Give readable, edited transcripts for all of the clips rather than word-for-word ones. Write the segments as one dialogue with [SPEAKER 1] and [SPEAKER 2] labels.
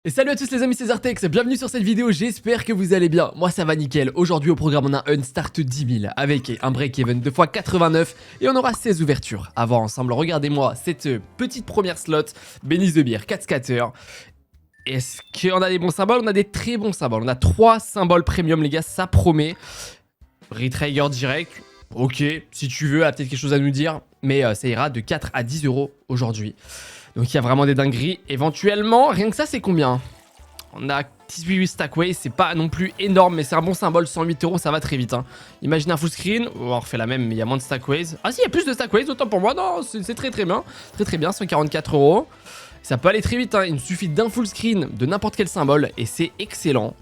[SPEAKER 1] Et salut à tous les amis, c'est Zartex, bienvenue sur cette vidéo, j'espère que vous allez bien. Moi ça va nickel, aujourd'hui au programme on a un start 10 000 avec un break-even 2x89 et on aura 16 ouvertures. À voir ensemble, regardez-moi cette petite première slot, Benny the Beer, 4 scatter. Est-ce qu'on a des bons symboles? On a des très bons symboles, on a 3 symboles premium les gars, ça promet. Retrigger direct, ok, si tu veux, peut-être quelque chose à nous dire, mais ça ira de 4 à 10 euros aujourd'hui. Donc il y a vraiment des dingueries. Éventuellement, rien que ça, c'est combien? On a 18 stackways, c'est pas non plus énorme, mais c'est un bon symbole. 108 euros, ça va très vite. Hein. Imaginez un full screen. On refait la même, mais il y a moins de stackways. Ah si, il y a plus de stackways, autant pour moi. Non, c'est très bien. Très bien, 144 euros. Ça peut aller très vite. Hein. Il nous suffit d'un full screen de n'importe quel symbole et c'est excellent.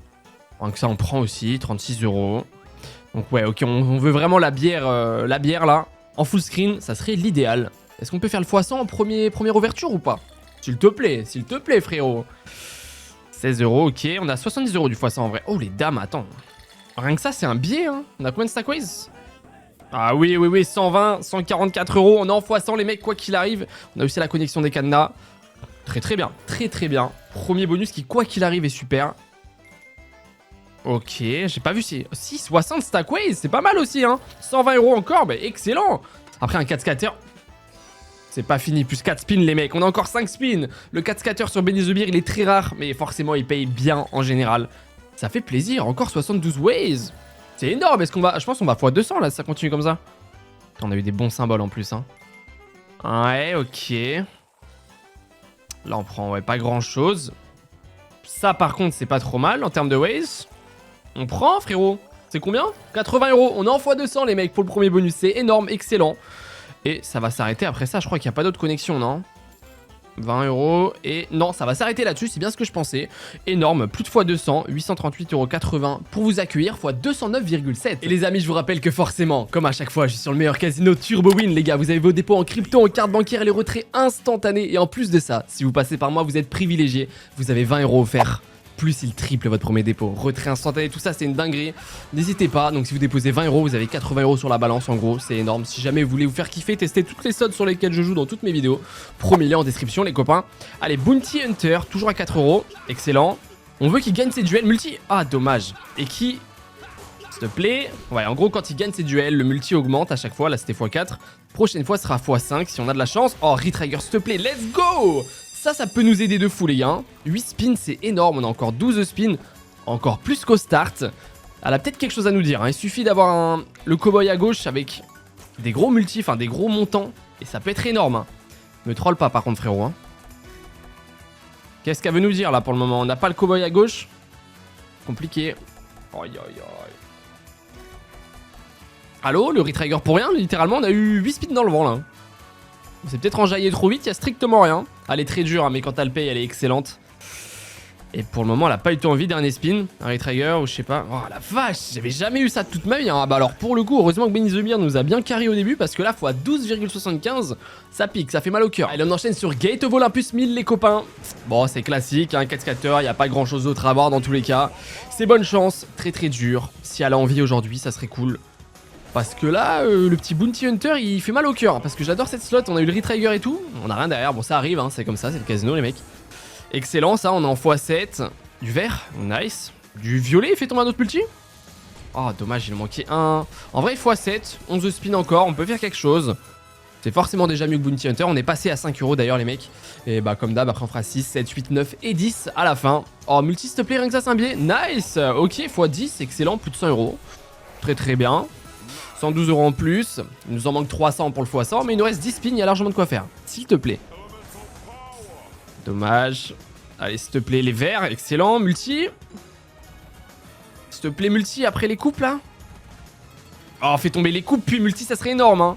[SPEAKER 1] Donc ça, on prend aussi 36 euros. Donc ouais, ok, on veut vraiment la bière là. En full screen, ça serait l'idéal. Est-ce qu'on peut faire le x100 en première ouverture ou pas? S'il te plaît, frérot. 16 euros, ok. On a 70 euros du x100 en vrai. Oh, les dames, attends. Rien que ça, c'est un biais, hein. On a combien de stackways? Ah oui, 120, 144 euros. On est en x100, les mecs, quoi qu'il arrive. On a aussi la connexion des cadenas. Très bien, très bien. Premier bonus qui, quoi qu'il arrive, est super. Ok, j'ai pas vu si... 60 stackways, c'est pas mal aussi, hein. 120 euros encore, bah excellent. Après, un 4 scatter... C'est pas fini, plus 4 spins les mecs, on a encore 5 spins. Le 4 scatter sur Benny the Beer, il est très rare, mais forcément il paye bien en général. Ça fait plaisir, encore 72 ways. C'est énorme, est-ce qu'on va... Je pense qu'on va x200 là, si ça continue comme ça. On a eu des bons symboles en plus, hein. Ouais, ok. Là on prend, ouais, pas grand chose. Ça par contre, c'est pas trop mal en termes de ways. On prend, frérot. C'est combien? 80 euros, on est en x200 les mecs pour le premier bonus, c'est énorme, excellent. Et ça va s'arrêter après ça, je crois qu'il n'y a pas d'autre connexion, non? 20 euros, et non, ça va s'arrêter là-dessus, c'est bien ce que je pensais. Énorme, plus de x200, 838,80 € pour vous accueillir, x209,7. Et les amis, je vous rappelle que forcément, comme à chaque fois, je suis sur le meilleur casino Turbo Win, les gars. Vous avez vos dépôts en crypto, en carte bancaire et les retraits instantanés. Et en plus de ça, si vous passez par moi, vous êtes privilégié, vous avez 20 € offerts. Plus il triple votre premier dépôt. Retrait instantané, tout ça, c'est une dinguerie. N'hésitez pas. Donc, si vous déposez 20 €, vous avez 80 € sur la balance. En gros, c'est énorme. Si jamais vous voulez vous faire kiffer, tester toutes les slots sur lesquelles je joue dans toutes mes vidéos, premier lien en description, les copains. Allez, Bounty Hunter, toujours à 4 €. Excellent. On veut qu'il gagne ses duels multi. Ah, dommage. Et qui, s'il te plaît. Ouais, en gros, quand il gagne ses duels, le multi augmente à chaque fois. Là, c'était x4. Prochaine fois, ce sera x5 si on a de la chance. Oh, Retrigger, s'il te plaît. Let's go! Ça peut nous aider de fou les gars. 8 spins, c'est énorme. On a encore 12 spins. Encore plus qu'au start. Elle a peut-être quelque chose à nous dire. Hein. Il suffit d'avoir le cowboy à gauche avec des gros multis, enfin des gros montants. Et ça peut être énorme. Hein. Me troll pas par contre frérot. Hein. Qu'est-ce qu'elle veut nous dire là pour le moment? On n'a pas le cowboy à gauche. Compliqué. Aïe. Allô, le Retrigger pour rien. Littéralement, on a eu 8 spins dans le vent là. On s'est peut-être enjaillé trop vite, il y a strictement rien. Elle est très dure, hein, mais quand elle paye, elle est excellente. Et pour le moment, elle a pas eu envie. Dernier spin, un Retrigger ou je sais pas. Oh la vache, j'avais jamais eu ça de toute ma vie. Hein. Ah bah alors pour le coup, heureusement que Benny the Beer nous a bien carré au début parce que là, fois 12,75, ça pique, ça fait mal au cœur. Allez, on enchaîne sur Gate of Olympus 1000 les copains. Bon, c'est classique, un 4 scatter, il n'y a pas grand chose d'autre à voir dans tous les cas. C'est bonne chance, très dur. Si elle a envie aujourd'hui, ça serait cool. Parce que là, le petit Bounty Hunter, il fait mal au cœur. Parce que j'adore cette slot, on a eu le Retrigger et tout. On a rien derrière, bon ça arrive, hein, c'est comme ça, c'est le casino les mecs. Excellent, ça, on est en x7. Du vert, nice. Du violet, il fait tomber un autre multi. Oh, dommage, il en manquait un. En vrai, x7, 11 spins encore, on peut faire quelque chose. C'est forcément déjà mieux que Bounty Hunter. On est passé à 5 € d'ailleurs les mecs. Et bah comme d'hab, après on fera 6, 7, 8, 9 et 10 à la fin. Oh, multi s'il te plaît, rien que ça c'est un biais. Nice. Ok, x10, excellent, plus de 100 €. Très bien. 112 € en plus, il nous en manque 300 pour le x100, mais il nous reste 10 spins, il y a largement de quoi faire. S'il te plaît. Dommage. Allez, s'il te plaît, les verts, excellent, multi. S'il te plaît, multi, après les coupes, là. Oh, fais tomber les coupes, puis multi, ça serait énorme, hein.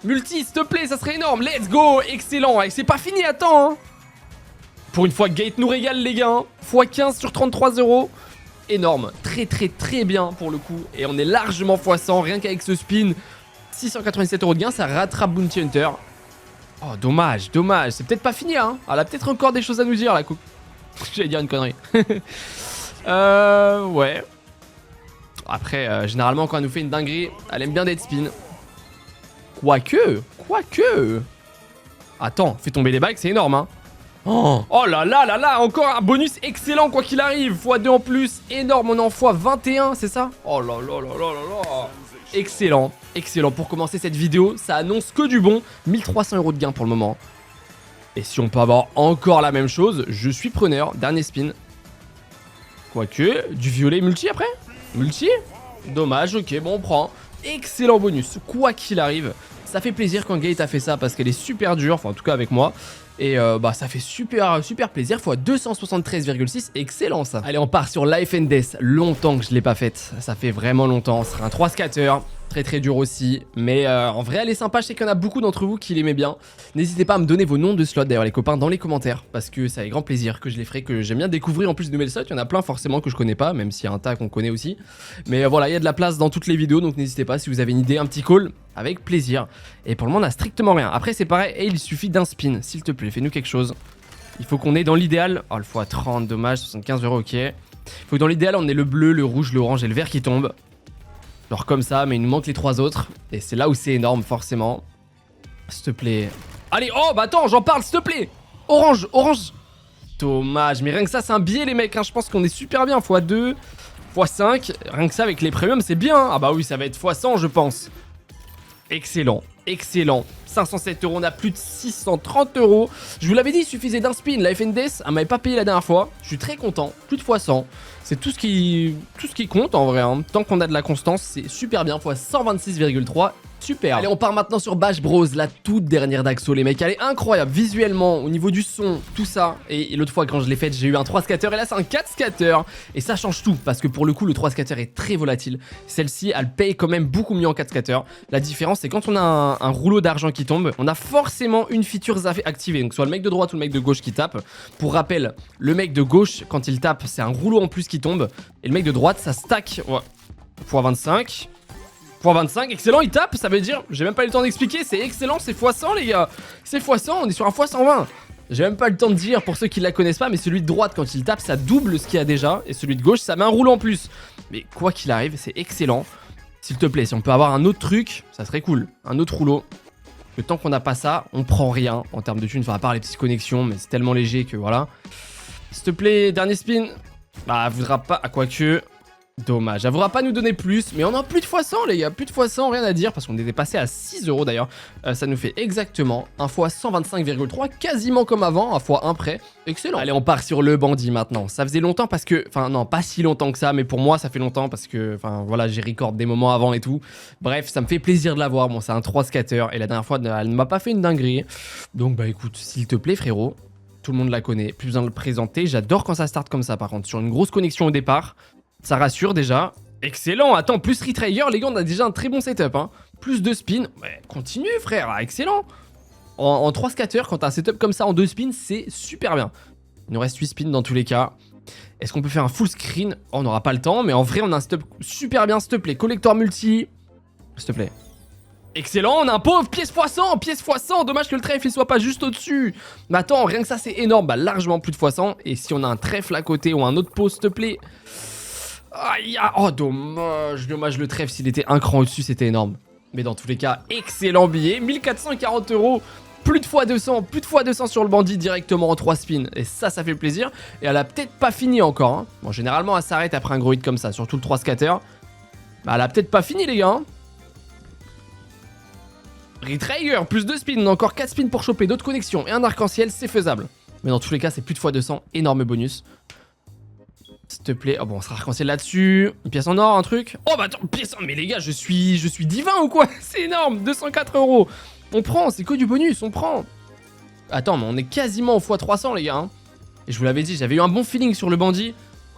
[SPEAKER 1] Multi, s'il te plaît, ça serait énorme, let's go, excellent. Et c'est pas fini, attends, hein. Pour une fois, Gate nous régale, les gars. Hein. x15 sur 33 €. Énorme, très bien pour le coup. Et on est largement x100, rien qu'avec ce spin. 687 € de gain, ça rattrape Bounty Hunter. Oh, dommage. C'est peut-être pas fini, hein. Elle a peut-être encore des choses à nous dire, la coupe. J'allais dire une connerie. Ouais. Après, généralement, quand elle nous fait une dinguerie, elle aime bien d'être spin. Quoique. Attends, fais tomber les bagues, c'est énorme, hein. Oh là là là là, encore un bonus excellent quoi qu'il arrive. x2 en plus, énorme, on est en x21, c'est ça? Oh là là là là là là. Excellent, excellent. Pour commencer cette vidéo, ça annonce que du bon. 1300 € de gain pour le moment. Et si on peut avoir encore la même chose, je suis preneur. Dernier spin. Quoique, du violet multi après? Multi? Dommage, ok, bon on prend. Excellent bonus, quoi qu'il arrive. Ça fait plaisir quand Gate a fait ça parce qu'elle est super dure, enfin en tout cas avec moi. Et bah ça fait super plaisir, fois 273,6, excellent ça. Allez on part sur Life and Death, longtemps que je l'ai pas faite, ça fait vraiment longtemps, ce sera un 3 scatter. Très dur aussi, mais en vrai elle est sympa, je sais qu'il y en a beaucoup d'entre vous qui l'aimaient bien. N'hésitez pas à me donner vos noms de slots d'ailleurs les copains dans les commentaires, parce que c'est avec grand plaisir que je les ferai, que j'aime bien découvrir en plus de nouvelles slots. Il y en a plein forcément que je connais pas, même s'il y a un tas qu'on connaît aussi. Mais voilà, il y a de la place dans toutes les vidéos, donc n'hésitez pas si vous avez une idée, un petit call, avec plaisir. Et pour le moment on a strictement rien, après c'est pareil, et il suffit d'un spin, s'il te plaît, fais-nous quelque chose. Il faut qu'on ait dans l'idéal, oh le x30, dommage, 75 €, ok. Il faut que dans l'idéal on ait le bleu, le rouge, l'orange et le vert qui tombent. Genre comme ça, mais il nous manque les 3 autres. Et c'est là où c'est énorme, forcément. S'il te plaît. Allez, oh, bah attends, j'en parle, s'il te plaît. Orange, orange. Dommage, mais rien que ça, c'est un biais, les mecs. Hein. Je pense qu'on est super bien. x2, x5. Rien que ça, avec les premiums, c'est bien. Ah bah oui, ça va être x100, je pense. Excellent, excellent. 507 €, on a plus de 630 €. Je vous l'avais dit, il suffisait d'un spin. La FNDS, elle m'avait pas payé la dernière fois. Je suis très content. Plus de x100. C'est tout ce qui compte en vrai. Hein. Tant qu'on a de la constance, c'est super bien. Fois 126,3. Super. Allez, on part maintenant sur Bash Bros, la toute dernière d'Axo, les mecs. Elle est incroyable visuellement, au niveau du son, tout ça. Et l'autre fois, quand je l'ai faite, j'ai eu un 3 scatter. Et là, c'est un 4 scatter. Et ça change tout, parce que pour le coup, le 3 scatter est très volatile. Celle-ci, elle paye quand même beaucoup mieux en 4 scatter. La différence, c'est quand on a un rouleau d'argent qui tombe, on a forcément une feature activée. Donc, soit le mec de droite ou le mec de gauche qui tape. Pour rappel, le mec de gauche, quand il tape, c'est un rouleau en plus qui tombe. Et le mec de droite, ça stack. Ouais. x25. x25, excellent, il tape, ça veut dire, j'ai même pas eu le temps d'expliquer, c'est excellent, c'est x100 les gars. C'est x100, on est sur un x120. J'ai même pas le temps de dire pour ceux qui la connaissent pas, mais celui de droite quand il tape, ça double ce qu'il y a déjà. Et celui de gauche, ça met un rouleau en plus. Mais quoi qu'il arrive, c'est excellent. S'il te plaît, si on peut avoir un autre truc, ça serait cool. Un autre rouleau. Le temps qu'on n'a pas ça, on prend rien en termes de thunes, enfin à part les petites connexions, mais c'est tellement léger que voilà. S'il te plaît, dernier spin. Bah, elle voudra pas, à quoi que... Dommage, elle voudra pas nous donner plus, mais on a plus de x100 les gars, plus de x100, rien à dire, parce qu'on était passé à 6 € d'ailleurs. Ça nous fait exactement un x 125,3, quasiment comme avant, un x1 près. Excellent. Allez, on part sur le bandit maintenant. Ça faisait longtemps parce que, enfin non, pas si longtemps que ça, mais pour moi ça fait longtemps parce que, enfin voilà, j'ai record des moments avant et tout. Bref, ça me fait plaisir de l'avoir. Bon, c'est un 3 scatter et la dernière fois, elle ne m'a pas fait une dinguerie. Donc bah écoute, s'il te plaît frérot, tout le monde la connaît, plus besoin de le présenter. J'adore quand ça start comme ça par contre, sur une grosse connexion au départ. Ça rassure déjà. Excellent. Attends, plus Retrayer, les gars, on a déjà un très bon setup. Hein. Plus de spin. Ouais, continue, frère. Ah, excellent. En 3 scatters, quand t'as un setup comme ça en 2 spins, c'est super bien. Il nous reste 8 spins dans tous les cas. Est-ce qu'on peut faire un full screen? Oh, on n'aura pas le temps, mais en vrai, on a un setup super bien, s'il te plaît. Collector multi. S'il te plaît. Excellent, on a un pauvre pièce x100, pièce x100, dommage que le trèfle il soit pas juste au-dessus. Mais attends, rien que ça c'est énorme, bah largement plus de x100. Et si on a un trèfle à côté ou un autre pot, s'il te plaît. Aïe, oh dommage, dommage, le trèfle s'il était un cran au-dessus c'était énorme. Mais dans tous les cas, excellent billet, 1440 €, plus de x200 sur le bandit directement en 3 spins. Et ça fait plaisir. Et elle a peut-être pas fini encore. Hein. Bon, généralement elle s'arrête après un gros hit comme ça, surtout le 3 scatter. Bah elle a peut-être pas fini les gars. Hein. Retrayer, plus de spins, on a encore 4 spins pour choper d'autres connexions et un arc-en-ciel, c'est faisable. Mais dans tous les cas, c'est plus de x200, énorme bonus. S'il te plaît, oh bon, on sera arc-en-ciel là-dessus. Une pièce en or, un truc. Oh bah attends, pièce en... Mais les gars, je suis divin ou quoi? C'est énorme, 204 €. On prend, c'est que du bonus, on prend. Attends, mais on est quasiment au x300 les gars. Hein. Et je vous l'avais dit, j'avais eu un bon feeling sur le bandit.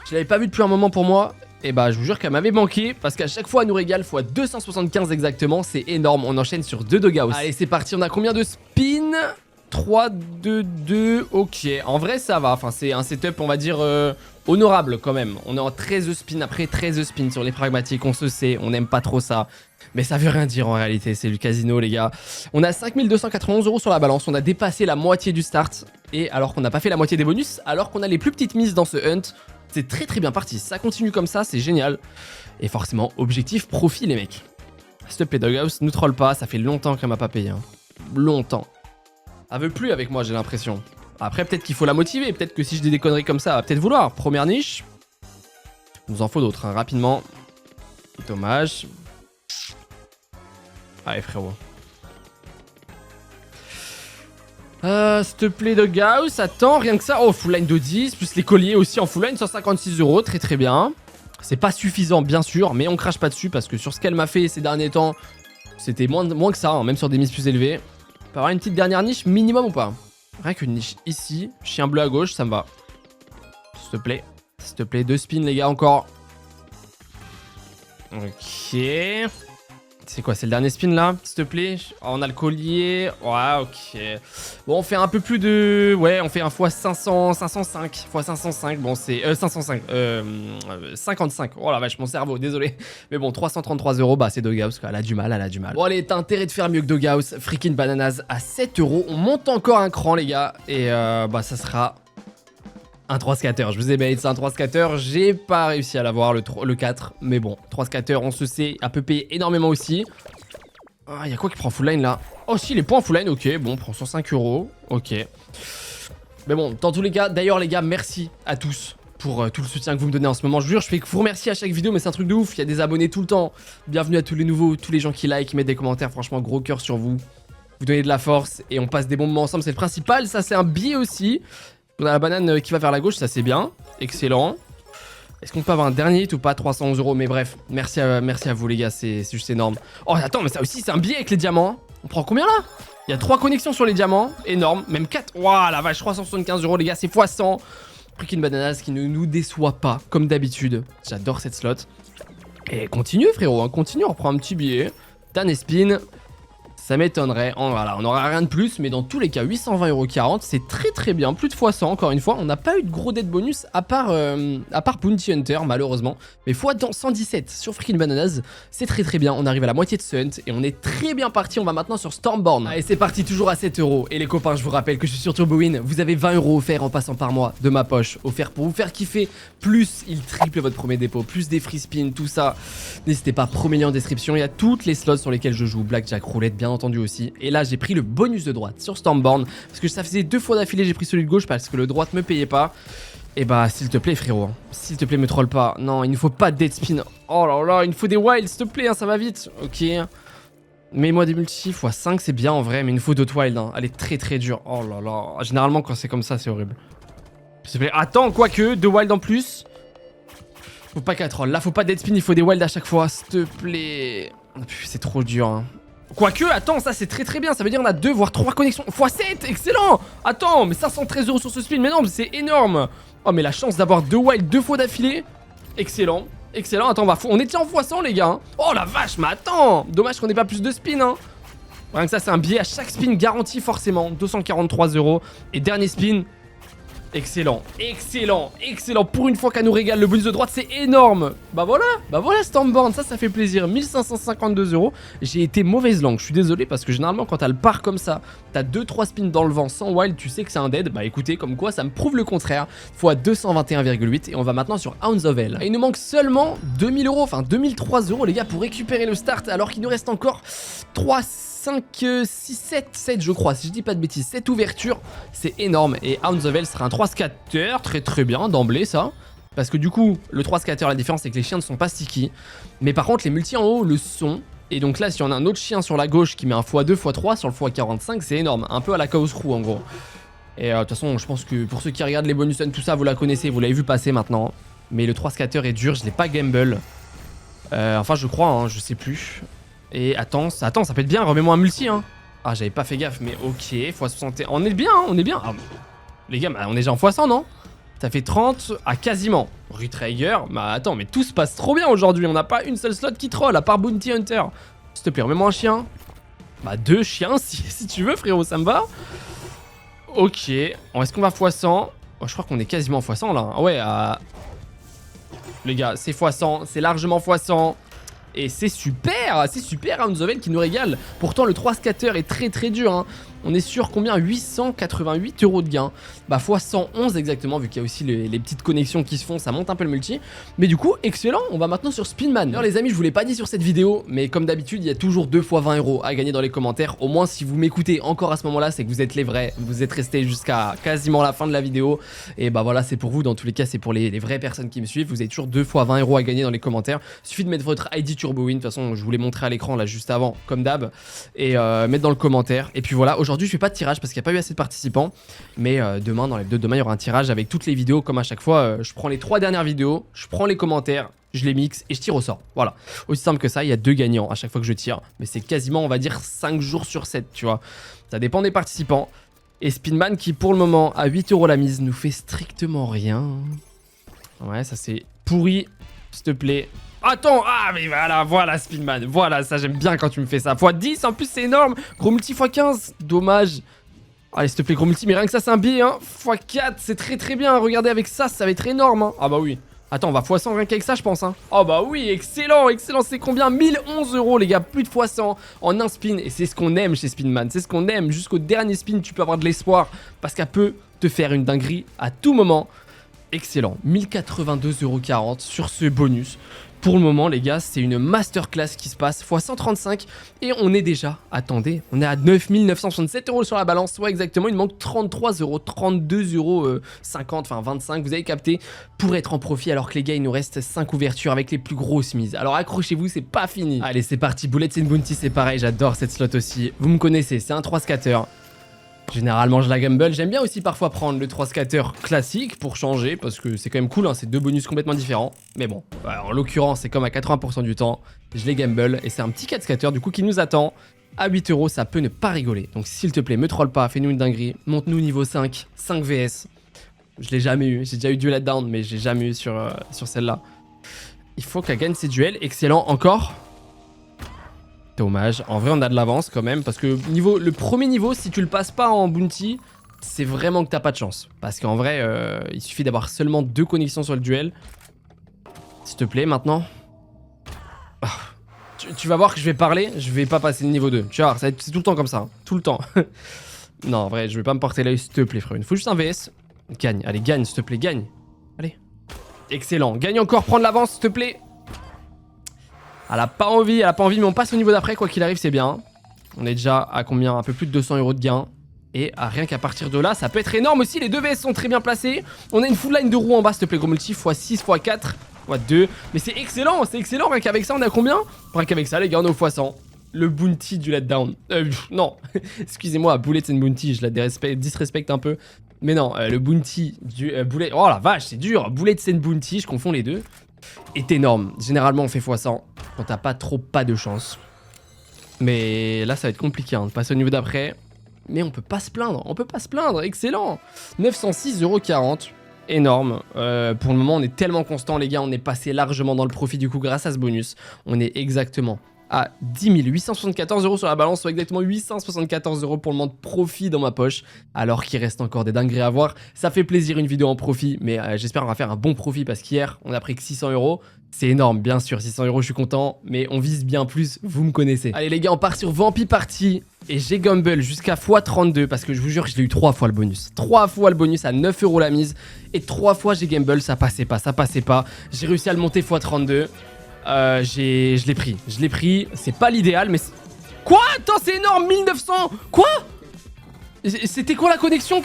[SPEAKER 1] Je l'avais pas vu depuis un moment pour moi. Et bah je vous jure qu'elle m'avait manqué parce qu'à chaque fois elle nous régale fois 275 exactement, c'est énorme, on enchaîne sur 2 de Gauss. Allez c'est parti, on a combien de spins? 3, 2, 2, ok, en vrai ça va, enfin c'est un setup on va dire honorable quand même. On est en 13 spins, après 13 spins sur les pragmatiques, on se sait, on n'aime pas trop ça. Mais ça veut rien dire en réalité, c'est du casino les gars. On a 5291 € sur la balance, on a dépassé la moitié du start. Et alors qu'on n'a pas fait la moitié des bonus, alors qu'on a les plus petites mises dans ce hunt. C'est très bien parti, ça continue comme ça, c'est génial. Et forcément, objectif profit les mecs. S'il te plaît Doghouse, nous troll pas, ça fait longtemps qu'elle m'a pas payé. Hein. Longtemps. Elle veut plus avec moi j'ai l'impression. Après, peut-être qu'il faut la motiver. Peut-être que si je dis des conneries comme ça, elle va peut-être vouloir. Première niche. Il nous en faut d'autres, hein, rapidement. Dommage. Allez, frérot. S'il te plaît, de Gauss. Attends, rien que ça. Oh, full line de 10. Plus les colliers aussi en full line. 156 €. Très, très bien. C'est pas suffisant, bien sûr. Mais on crache pas dessus parce que sur ce qu'elle m'a fait ces derniers temps, c'était moins que ça. Hein, même sur des mises plus élevées. On peut avoir une petite dernière niche minimum ou pas? Rien qu'une niche ici. Chien bleu à gauche, ça me va. S'il te plaît. S'il te plaît, 2 spins, les gars, encore. Ok. C'est quoi, c'est le dernier spin là, s'il te plaît? Oh, on a le collier. Ouais, ok. Bon, on fait un peu plus de... Ouais, on fait un x 500, 505. x 505, bon, c'est... 505. 55. Oh la vache, mon cerveau, désolé. Mais bon, 333 €, bah c'est Doghouse, quoi. Elle a du mal, elle a du mal. Bon, allez, t'as intérêt de faire mieux que Doghouse. Freaking Bananas à 7 €. On monte encore un cran, les gars. Et bah, ça sera... un 3 scatter, je vous ai bait, c'est un 3 scatter, j'ai pas réussi à l'avoir le 4, mais bon, 3 scatter, on se sait, elle peut payer énormément aussi. Ah, y'a quoi qui prend full line là? Oh si, les points full line, ok, bon, on prend 105 €, ok. Mais bon, dans tous les cas, d'ailleurs les gars, merci à tous pour tout le soutien que vous me donnez en ce moment. Je vous jure, je fais que vous remercier à chaque vidéo, mais c'est un truc de ouf, il y a des abonnés tout le temps. Bienvenue à tous les nouveaux, tous les gens qui like, qui mettent des commentaires, franchement, gros cœur sur vous. Vous donnez de la force et on passe des bons moments ensemble, c'est le principal, ça c'est un billet aussi. On a la banane qui va vers la gauche, ça c'est bien. Excellent. Est-ce qu'on peut avoir un dernier hit ou pas? 311 €, mais bref. Merci à vous les gars, c'est juste énorme. Oh attends, mais ça aussi c'est un billet avec les diamants. On prend combien là? Il y a 3 connexions sur les diamants, énorme. Même 4. Waouh la vache, 375 € les gars, c'est x100. Freaking Bananas qui ne nous déçoit pas, comme d'habitude. J'adore cette slot. Et continue frérot, hein, continue, on reprend un petit billet. Dernier spin. Ça m'étonnerait. Voilà, on n'aura rien de plus, mais dans tous les cas, 820,40 €, c'est très très bien. Plus de x100, encore une fois. On n'a pas eu de gros dead bonus à part Bounty Hunter, malheureusement. Mais x117 sur Freaking Bananas, c'est très très bien. On arrive à la moitié de ce hunt et on est très bien parti. On va maintenant sur Stormborn. Allez, c'est parti, toujours à 7 €. Et les copains, je vous rappelle que je suis sur TurboWin. Vous avez 20 € offerts en passant par moi de ma poche. Offert pour vous faire kiffer. Plus, il triple votre premier dépôt. Plus des free spins, tout ça. N'hésitez pas, premier lien en description. Il y a toutes les slots sur lesquelles je joue. Blackjack, roulette, bien entendu aussi. Et là j'ai pris le bonus de droite sur Stormborn parce que ça faisait 2 fois d'affilée j'ai pris celui de gauche parce que le droite me payait pas. Et bah s'il te plaît frérot, s'il te plaît me troll pas. Non, il ne faut pas de dead spin. Oh là là, il me faut des wilds s'il te plaît, hein, ça va vite. Ok. Mets-moi des multi x5 c'est bien en vrai, mais il nous faut d'autres wilds, hein. Elle est très très dure. Oh là là, généralement quand c'est comme ça c'est horrible. S'il te plaît, attends, quoique, 2 wilds en plus. Faut pas qu'elle troll, là faut pas de dead spin, il faut des wilds à chaque fois, s'il te plaît. C'est trop dur hein. Quoique, attends, ça c'est très très bien, ça veut dire on a 2 voire 3 connexions, x7, excellent. Attends, mais 513 € sur ce spin, mais non, mais c'est énorme. Oh mais la chance d'avoir 2 wilds 2 fois d'affilée, excellent, excellent, attends, on est déjà en x100 les gars, hein. Oh la vache, mais attends, dommage qu'on ait pas plus de spin, hein. Rien que ça c'est un billet à chaque spin garanti forcément, 243 €, et dernier spin. Excellent, excellent, excellent. Pour une fois qu'elle nous régale, le bonus de droite, c'est énorme. Bah voilà Stormborn, ça fait plaisir. 1552 €. J'ai été mauvaise langue, je suis désolé parce que généralement quand elle part comme ça, t'as 2-3 spins dans le vent sans wild, tu sais que c'est un dead. Bah écoutez, comme quoi ça me prouve le contraire. Fois 221,8 et on va maintenant sur Hounds of Hell. Et il nous manque seulement 2000 €, enfin 2003 € les gars pour récupérer le start alors qu'il nous reste encore 3, 5, 6, 7 je crois, si je dis pas de bêtises, 7 ouvertures, c'est énorme. Et Hounds of Hell sera un 3 scatter, très très bien d'emblée ça. Parce que du coup, le 3 scatter, la différence c'est que les chiens ne sont pas sticky. Mais par contre, les multi en haut le sont. Et donc là, si on a un autre chien sur la gauche qui met un x2, x3 sur le x45, c'est énorme. Un peu à la Chaos Crew en gros. Et de toute façon, je pense que pour ceux qui regardent les bonus tout ça, vous la connaissez, vous l'avez vu passer maintenant. Mais le 3 scatter est dur, je l'ai pas gamble. Enfin, je crois, hein, je sais plus. Et attends, ça peut être bien, remets-moi un multi, hein. Ah, j'avais pas fait gaffe, mais ok, x61. On est bien, hein, on est bien. Ah, les gars, on est déjà en x100, non? Ça fait 30 à quasiment. Retrigger, bah attends, mais tout se passe trop bien aujourd'hui. On n'a pas une seule slot qui troll, à part Bounty Hunter. S'il te plaît, remets-moi un chien. Bah 2 chiens, si tu veux, frérot, ça me va. Ok, est-ce qu'on va x100? Oh, je crois qu'on est quasiment x100 là. Ah ouais, les gars, c'est x100, c'est largement x100. Et c'est super. c'est super, hein, Zovel qui nous régale. Pourtant, le 3 scatter est très dur, hein. On est sur combien? 888 € de gain. Bah, fois 111 exactement, vu qu'il y a aussi les petites connexions qui se font, ça monte un peu le multi. Mais du coup, excellent, on va maintenant sur Spinman. Alors les amis, je vous l'ai pas dit sur cette vidéo, mais comme d'habitude, il y a toujours 2 fois 20 € à gagner dans les commentaires. Au moins, si vous m'écoutez encore à ce moment-là, c'est que vous êtes les vrais. Vous êtes restés jusqu'à quasiment la fin de la vidéo. Et bah voilà, c'est pour vous. Dans tous les cas, c'est pour les vraies personnes qui me suivent. Vous avez toujours 2 fois 20 € à gagner dans les commentaires. Il suffit de mettre votre ID TurboWin. De toute façon, je vous l'ai montré à l'écran là juste avant, comme d'hab. Et mettre dans le commentaire. Et puis voilà, aujourd'hui, je fais pas de tirage parce qu'il n'y a pas eu assez de participants. Mais demain, dans les vidéos de demain, il y aura un tirage avec toutes les vidéos. Comme à chaque fois, je prends les 3 dernières vidéos, je prends les commentaires, je les mixe et je tire au sort. Voilà. Aussi simple que ça, il y a 2 gagnants à chaque fois que je tire. Mais c'est quasiment, on va dire, 5 jours sur 7, tu vois. Ça dépend des participants. Et Spinman qui, pour le moment, à 8 € la mise, nous fait strictement rien. Ouais, ça c'est pourri. S'il te plaît. Attends, ah mais voilà Spinman. Voilà, ça j'aime bien quand tu me fais ça. x10, en plus c'est énorme. Gros multi x15, dommage. Allez, s'il te plaît, gros multi, mais rien que ça, c'est un billet, hein. x4, c'est très bien. Regardez, avec ça, ça va être énorme, hein. Ah bah oui. Attends, on va x100 rien qu'avec ça, je pense, hein. Oh bah oui, excellent. C'est combien? 1011 €, les gars, plus de x100 en un spin. Et c'est ce qu'on aime chez Spinman, c'est ce qu'on aime. Jusqu'au dernier spin, tu peux avoir de l'espoir parce qu'elle peut te faire une dinguerie à tout moment. Excellent. 1082,40 € sur ce bonus. Pour le moment, les gars, c'est une masterclass qui se passe, x135, et on est déjà, attendez, on est à 9967 € sur la balance, ouais exactement, il manque 33 €, 32,50 €, enfin 25, vous avez capté, pour être en profit, alors que les gars, il nous reste 5 ouvertures avec les plus grosses mises. Alors accrochez-vous, c'est pas fini. Allez, c'est parti, Bullets and Bounty, c'est pareil, j'adore cette slot aussi. Vous me connaissez, c'est un 3 scatter. Généralement je la gamble, j'aime bien aussi parfois prendre le 3 scatter classique pour changer parce que c'est quand même cool, hein, c'est 2 bonus complètement différents. Mais bon, en l'occurrence c'est comme à 80% du temps, je les gamble et c'est un petit 4 scatter du coup qui nous attend. À 8 €, ça peut ne pas rigoler. Donc s'il te plaît, me troll pas, fais-nous une dinguerie, monte-nous niveau 5, 5 VS. Je l'ai jamais eu, j'ai déjà eu du letdown mais j'ai jamais eu sur celle-là. Il faut qu'elle gagne ses duels, excellent encore. Dommage, en vrai on a de l'avance quand même parce que le premier niveau, si tu le passes pas en bounty, c'est vraiment que t'as pas de chance. Parce qu'en vrai, il suffit d'avoir seulement 2 connexions sur le duel. S'il te plaît maintenant. Oh. Tu vas voir que je vais parler, je vais pas passer le niveau 2. Tu vois, c'est tout le temps comme ça, hein. Tout le temps. Non, en vrai, je vais pas me porter l'œil, s'il te plaît frère. Il faut juste un VS. Gagne, allez gagne s'il te plaît, gagne. Allez. Excellent, gagne encore, prendre l'avance s'il te plaît. Elle a pas envie, mais on passe au niveau d'après, quoi qu'il arrive, c'est bien. On est déjà à combien? Un peu plus de 200 € de gain. Et rien qu'à partir de là, ça peut être énorme aussi. Les 2 VS sont très bien placés. On a une full line de roues en bas, s'il te plaît, gros multi, x6, x4, x2. Mais c'est excellent, rien qu'avec ça, on a combien? Rien qu'avec ça, les gars, on est au x100. Le bounty du letdown. Non, excusez-moi, Bullets and Bounty, je la disrespecte un peu. Mais non, le bounty du bullet. Oh la vache, c'est dur. Bullets and Bounty, je confonds les deux. Est énorme. Généralement, on fait x100 quand t'as pas de chance. Mais là, ça va être compliqué hein, de passer au niveau d'après. Mais on peut pas se plaindre, excellent. 906,40 €, énorme. Pour le moment, on est tellement constant, les gars, on est passé largement dans le profit du coup grâce à ce bonus. On est exactement à 10 874 € sur la balance, soit exactement 874 € pour le moment de profit dans ma poche, alors qu'il reste encore des dingueries à voir. Ça fait plaisir une vidéo en profit, mais j'espère qu'on va faire un bon profit parce qu'hier, on a pris que 600 €. C'est énorme, bien sûr, 600 €, je suis content, mais on vise bien plus, vous me connaissez. Allez les gars, on part sur Vampy Party. Et j'ai gamble jusqu'à x32 parce que je vous jure, je l'ai eu 3 fois le bonus. 3 fois le bonus à 9 € la mise. Et 3 fois j'ai gamble, ça passait pas. J'ai réussi à le monter x32. Je l'ai pris. C'est pas l'idéal, mais... Quoi? Attends, c'est énorme, 1900. Quoi? C'était quoi la connexion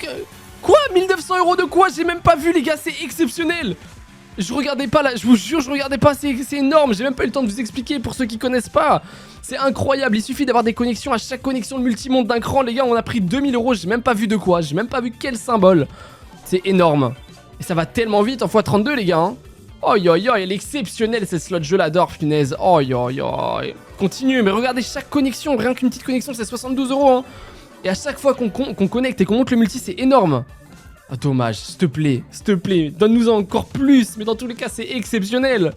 [SPEAKER 1] Quoi? 1900 € de quoi? J'ai même pas vu, les gars, c'est exceptionnel. Je regardais pas là, je vous jure, je regardais pas, c'est énorme. J'ai même pas eu le temps de vous expliquer pour ceux qui connaissent pas. C'est incroyable, il suffit d'avoir des connexions. À chaque connexion, le multi monte d'un cran, les gars. On a pris 2000 €, j'ai même pas vu de quoi, j'ai même pas vu quel symbole. C'est énorme. Et ça va tellement vite en x32, les gars, hein. Oh yo yo, elle est exceptionnelle cette slot, je l'adore, punaise. Oh yo yo. Continue, mais regardez chaque connexion, rien qu'une petite connexion, c'est 72 €, hein. Et à chaque fois qu'on connecte et qu'on monte le multi, c'est énorme. Ah, dommage, s'il te plaît, donne-nous encore plus. Mais dans tous les cas, c'est exceptionnel.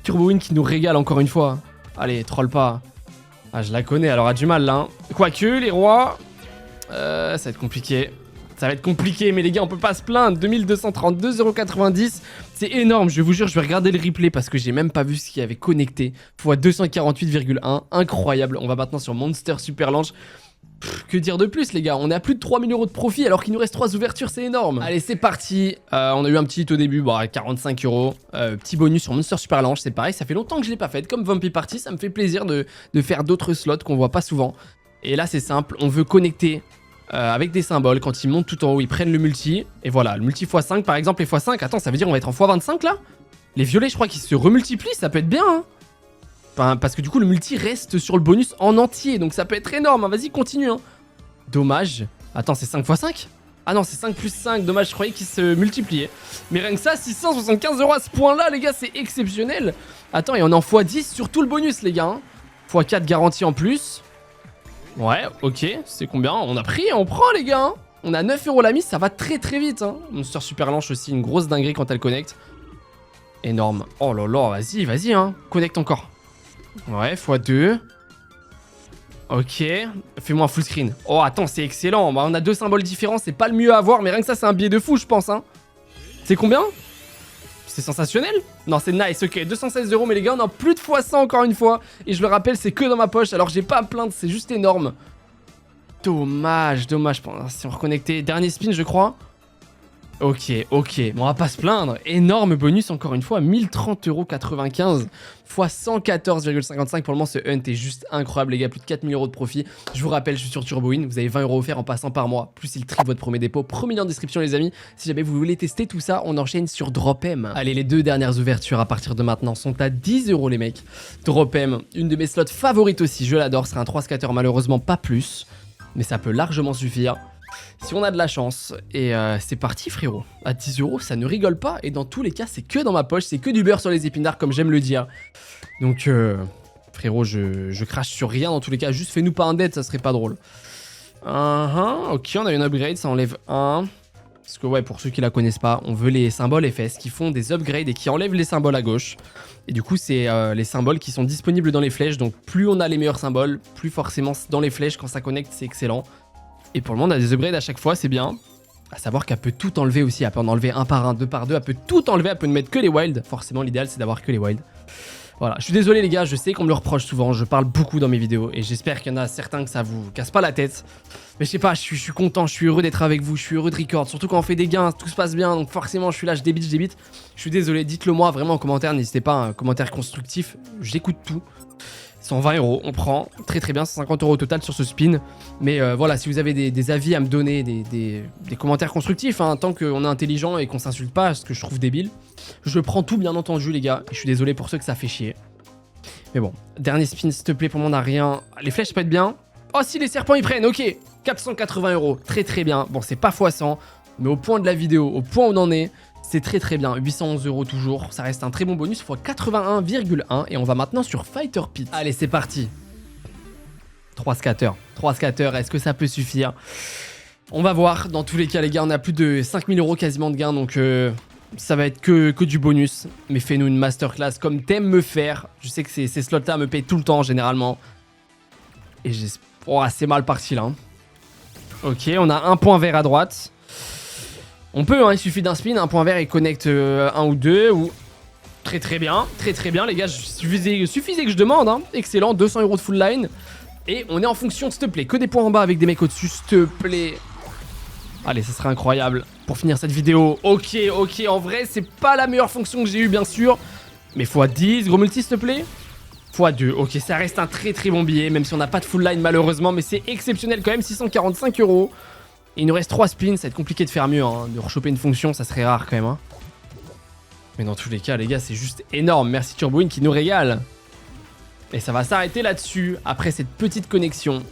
[SPEAKER 1] TurboWin qui nous régale encore une fois. Allez, troll pas. Ah, je la connais, elle aura du mal là, hein. Quoique, les rois... ça va être compliqué. Ça va être compliqué, mais les gars, on peut pas se plaindre. 2232,90 €, c'est énorme. Je vous jure, je vais regarder le replay parce que j'ai même pas vu ce qu'il y avait connecté. Fois 248,1, incroyable. On va maintenant sur Monster Super Launch. Que dire de plus, les gars? On est à plus de 3000 € de profit alors qu'il nous reste 3 ouvertures, c'est énorme. Allez, c'est parti. On a eu un petit hit au début, bon, à 45 €. Petit bonus sur Monster Super Launch, c'est pareil, ça fait longtemps que je l'ai pas fait. Comme Vampire Party, ça me fait plaisir de faire d'autres slots qu'on voit pas souvent. Et là, c'est simple, on veut connecter avec des symboles. Quand ils montent tout en haut, ils prennent le multi. Et voilà, le multi x5 par exemple, les x5. Attends, ça veut dire on va être en x25 là? Les violets, je crois qu'ils se remultiplient, ça peut être bien, hein. Enfin, parce que du coup, le multi reste sur le bonus en entier. Donc ça peut être énorme, hein. Vas-y, continue, hein. Dommage. Attends, c'est 5 x 5? Ah non, c'est 5 plus 5. Dommage, je croyais qu'ils se multipliaient. Mais rien que ça, 675 € à ce point-là, les gars, c'est exceptionnel. Attends, et on est en x10 sur tout le bonus, les gars, hein. x4 garantie en plus. Ouais, ok, c'est combien? On a pris, on prend, les gars, hein. On a 9 € la mise, ça va très très vite, hein. Monster Super Launch aussi, une grosse dinguerie quand elle connecte. Énorme. Oh là là, vas-y, vas-y, hein. Connecte encore. Ouais, x2. Ok, fais-moi un full screen. Oh, attends, c'est excellent. Bah, on a deux symboles différents, c'est pas le mieux à avoir, mais rien que ça, c'est un billet de fou, je pense, hein. C'est combien? C'est sensationnel? Non, c'est nice, ok, 216 €, mais les gars, on a plus de x100 encore une fois. Et je le rappelle, c'est que dans ma poche, alors j'ai pas à me plaindre, c'est juste énorme. Dommage, dommage. Si on reconnectait, dernier spin, je crois. Ok, ok, bon, on va pas se plaindre. Énorme bonus, encore une fois, 1030,95 € fois 114,55 €. Pour le moment, ce hunt est juste incroyable, les gars. Plus de 4000 € de profit. Je vous rappelle, je suis sur TurboWin. Vous avez 20 € offerts en passant par mois. Plus il triple votre premier dépôt. Premier lien en description, les amis. Si jamais vous voulez tester tout ça, on enchaîne sur DropM. Allez, les deux dernières ouvertures à partir de maintenant sont à 10 €, les mecs. DropM, une de mes slots favorites aussi. Je l'adore. Ce sera un 3 scatter, malheureusement pas plus. Mais ça peut largement suffire. Si on a de la chance, et c'est parti, frérot. À 10 €, ça ne rigole pas, et dans tous les cas, c'est que dans ma poche, c'est que du beurre sur les épinards, comme j'aime le dire. Donc, frérot, je crache sur rien dans tous les cas, juste fais-nous pas un dead, ça serait pas drôle. Ok, on a une upgrade, ça enlève un. Parce que ouais, pour ceux qui la connaissent pas, on veut les symboles FS qui font des upgrades et qui enlèvent les symboles à gauche. Et du coup, c'est les symboles qui sont disponibles dans les flèches, donc plus on a les meilleurs symboles, plus forcément dans les flèches, quand ça connecte, c'est excellent. Et pour le moment, on a des upgrades à chaque fois, c'est bien. À savoir qu'elle peut tout enlever aussi. Elle peut en enlever un par un, deux par deux. Elle peut tout enlever. Elle peut ne mettre que les wilds. Forcément, l'idéal, c'est d'avoir que les wilds. Voilà. Je suis désolé, les gars. Je sais qu'on me le reproche souvent. Je parle beaucoup dans mes vidéos. Et j'espère qu'il y en a certains que ça vous casse pas la tête. Mais je sais pas, je suis content. Je suis heureux d'être avec vous. Je suis heureux de record. Surtout quand on fait des gains, tout se passe bien. Donc forcément, je suis là, je débite, je débite. Je suis désolé. Dites-le moi vraiment en commentaire. N'hésitez pas, un commentaire constructif. J'écoute tout. 120 €, on prend, très très bien, 150 € au total sur ce spin. Mais voilà, si vous avez des avis à me donner, des commentaires constructifs, hein, tant qu'on est intelligent et qu'on s'insulte pas, ce que je trouve débile, je prends tout bien entendu, les gars. Et je suis désolé pour ceux que ça fait chier. Mais bon, dernier spin, s'il te plaît, pour moi on n'a rien. Les flèches peuvent être bien. Oh si, les serpents ils prennent, ok, 480 €, très très bien. Bon, c'est pas x100, mais au point de la vidéo, au point où on en est, c'est très très bien, 811 € toujours, ça reste un très bon bonus, fois 81,1 et on va maintenant sur Fighter Pit. Allez, c'est parti. 3 scatters, est-ce que ça peut suffire? On va voir, dans tous les cas les gars, on a plus de 5000 € quasiment de gains, donc ça va être que du bonus. Mais fais-nous une masterclass comme t'aimes me faire. Je sais que ces slots là me payent tout le temps généralement. Et j'espère... Oh, c'est mal parti là. Hein. Ok, on a un point vert à droite. On peut, hein, il suffit d'un spin, un point vert et connecte un ou deux. Ou... Très très bien les gars, suffisait que je demande. Hein. Excellent, 200 € de full line. Et on est en fonction, s'il te plaît, que des points en bas avec des mecs au-dessus, s'il te plaît. Allez, ça serait incroyable pour finir cette vidéo. Ok, en vrai, c'est pas la meilleure fonction que j'ai eue, bien sûr. Mais x10, gros multi, s'il te plaît. x2, ok, ça reste un très très bon billet, même si on n'a pas de full line malheureusement. Mais c'est exceptionnel quand même, 645 €. Il nous reste 3 spins, ça va être compliqué de faire mieux, hein. De rechoper une fonction, ça serait rare quand même. Hein. Mais dans tous les cas, les gars, c'est juste énorme. Merci TurboWin qui nous régale. Et ça va s'arrêter là-dessus, après cette petite connexion.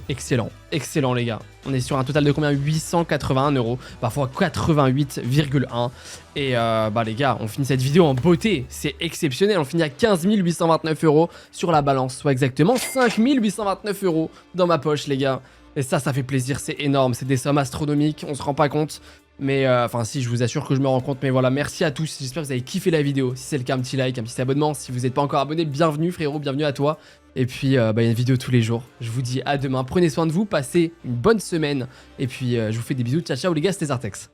[SPEAKER 1] Excellent, excellent les gars. On est sur un total de combien? 881 €, parfois 88,1. Et bah les gars, on finit cette vidéo en beauté. C'est exceptionnel, on finit à 15 829 € sur la balance, soit exactement 5 829 € dans ma poche les gars. Et ça fait plaisir, c'est énorme, c'est des sommes astronomiques, on se rend pas compte. Mais enfin si, je vous assure que je me rends compte. Mais voilà, merci à tous, j'espère que vous avez kiffé la vidéo. Si c'est le cas, un petit like, un petit abonnement. Si vous n'êtes pas encore abonné, bienvenue frérot, bienvenue à toi. Et puis bah, il y a une vidéo tous les jours. Je vous dis à demain, prenez soin de vous, passez une bonne semaine. Et puis je vous fais des bisous, ciao ciao les gars, c'était Zartex.